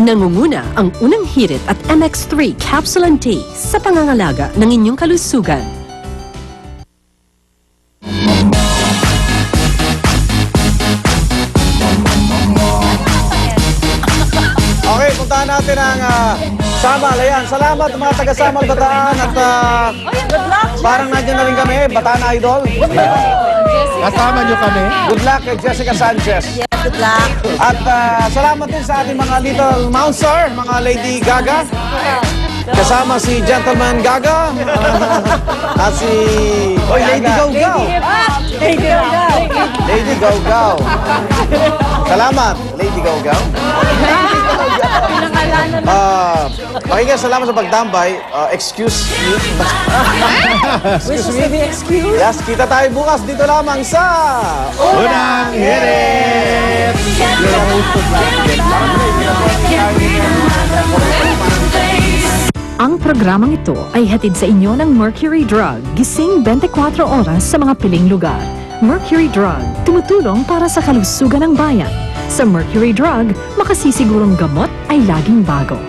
Nangunguna ang unang hirit at MX3 Capsule and Tea sa pangangalaga ng inyong kalusugan. Okay, puntahan natin ang Samal. Ayan, salamat mga taga-Samal Bataan at parang nandiyan na rin kami, Bataan Idol. Kasama nyo kami. Good luck kay Jessica Sanchez. Yes, good luck. At salamat din sa ating mga Little Monster, mga Lady Gaga. Kasama si Gentleman Gaga. At si Lady Gaw-Gaw. Lady Gaw-Gaw. Salamat, Lady Gaw-Gaw. Pakinggan, salamat sa pagtambay. Excuse me. Excuse me. Yes, kita tayo bukas dito lamang sa Unang hirit! Ang programang ito ay hatid sa inyo ng Mercury Drug, gising 24 oras sa mga piling lugar. Mercury Drug, tumutulong para sa kalusugan ng bayan. Sa Mercury Drug, makasisigurong gamot ay laging bago.